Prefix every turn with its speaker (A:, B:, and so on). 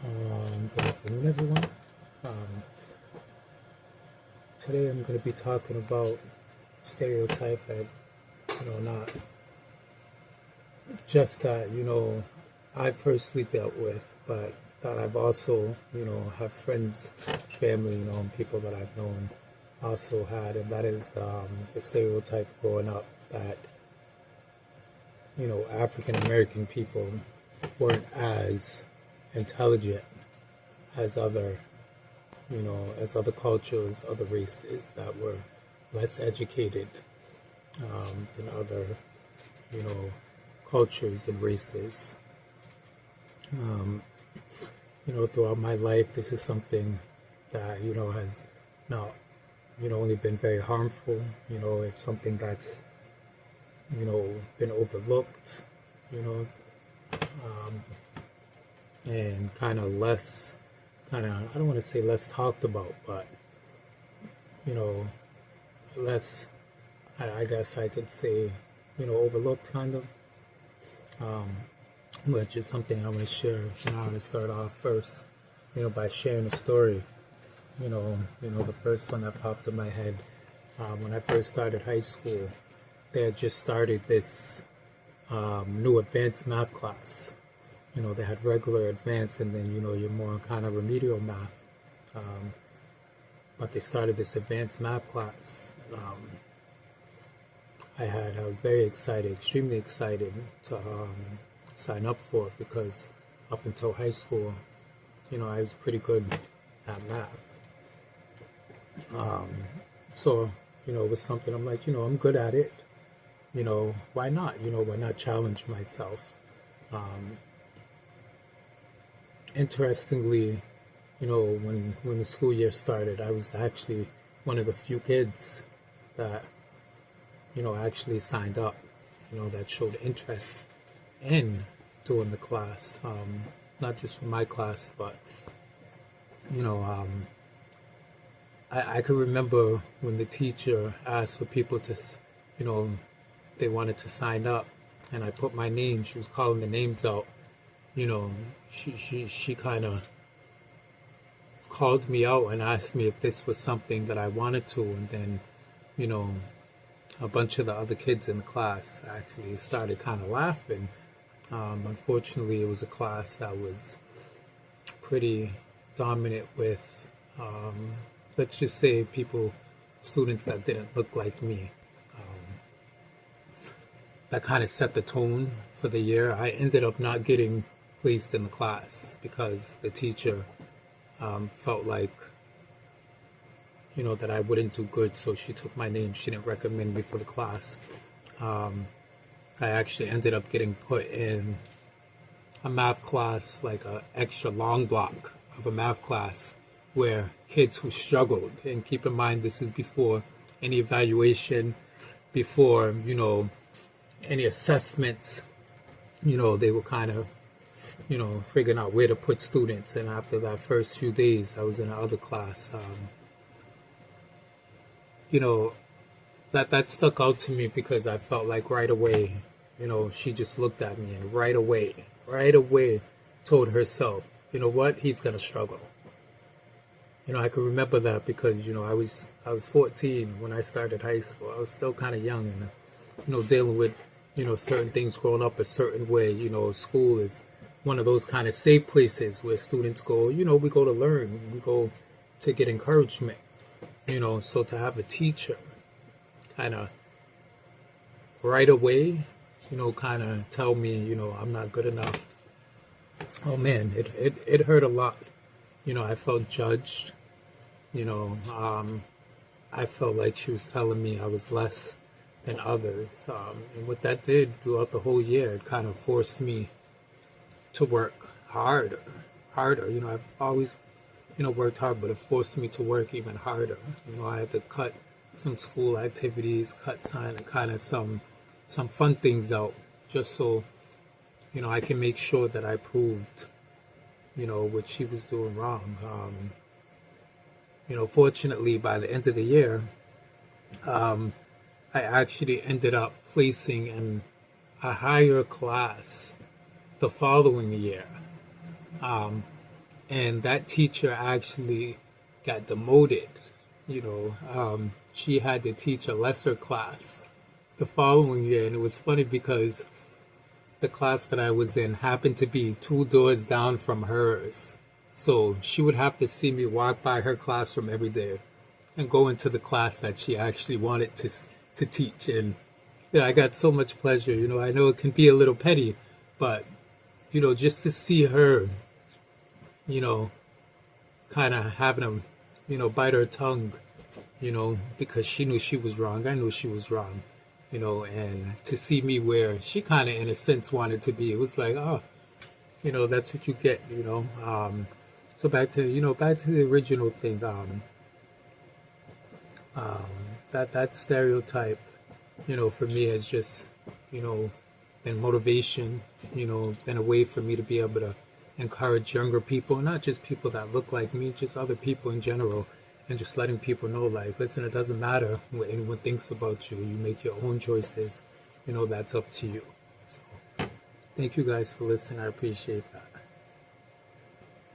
A: Good afternoon, everyone. Um, Today I'm going to be talking about stereotype that, not just that, I personally dealt with, but that I've also, have friends, family, and people that I've known also had, and that is the stereotype growing up that, African American people weren't as intelligent as other cultures, other races that were less educated than other, you know, cultures and races. Um, Throughout my life, this is something that, has not, only been very harmful. It's something that's, been overlooked, you know, um, and I don't want to say less talked about, but, you know, less, I guess I could say, overlooked kind of. Um, which is something I want to share. I want to start off first, by sharing a story. The first one that popped in my head when I first started high school, they had just started this new advanced math class. They had regular advanced and then, your more kind of remedial math. Um, but they started this advanced math class. I was very excited, extremely excited to sign up for it because up until high school, I was pretty good at math. Um, so, it was something I'm like, I'm good at it. Why not? Why not challenge myself? Um, Interestingly, when the school year started, I was actually one of the few kids that, actually signed up, that showed interest in doing the class. Not just for my class, but, you know, um, I can remember when the teacher asked for people to, they wanted to sign up, and I put my name. She was calling the names out. She kind of called me out and asked me if this was something that I wanted to, and then, you know, a bunch of the other kids in the class actually started kind of laughing. Unfortunately, it was a class that was pretty dominant with, let's just say, students that didn't look like me. That kind of set the tone for the year. I ended up not getting placed in the class because the teacher felt like, that I wouldn't do good, so she took my name. She didn't recommend me for the class. Um, I actually ended up getting put in a math class, like a extra long block of a math class where kids who struggled, and keep in mind this is before any evaluation, before, any assessments, they were kind of, figuring out where to put students. And after that first few days, I was in another class. You know, that stuck out to me because I felt like right away, she just looked at me and right away told herself, you know what, he's gonna struggle. I can remember that because, I was 14 when I started high school. I was still kind of young and, dealing with, certain things growing up a certain way. School is one of those kind of safe places where students go, we go to learn, we go to get encouragement, so to have a teacher kind of right away, kind of tell me, I'm not good enough. Oh man, it hurt a lot. I felt judged. You know, um, I felt like she was telling me I was less than others. And what that did throughout the whole year, it kind of forced me to work harder. I've always, worked hard, but it forced me to work even harder. I had to cut some school activities, cut some fun things out, just so, I can make sure that I proved, what she was doing wrong. Fortunately, by the end of the year, um, I actually ended up placing in a higher class the following year. Um, and that teacher actually got demoted. She had to teach a lesser class the following year, and it was funny because the class that I was in happened to be 2 doors down from hers. So she would have to see me walk by her classroom every day and go into the class that she actually wanted to teach. And I got so much pleasure. I know it can be a little petty, but just to see her, you know, kind of having them, bite her tongue, because she knew she was wrong. I knew she was wrong, and to see me where she kind of, in a sense, wanted to be, it was like, oh, that's what you get. So back to the original thing, that stereotype, for me has just, been motivation, been a way for me to be able to encourage younger people, not just people that look like me, just other people in general, and just letting people know, like, listen, it doesn't matter what anyone thinks about you. You make your own choices. That's up to you. So, thank you guys for listening. I appreciate that.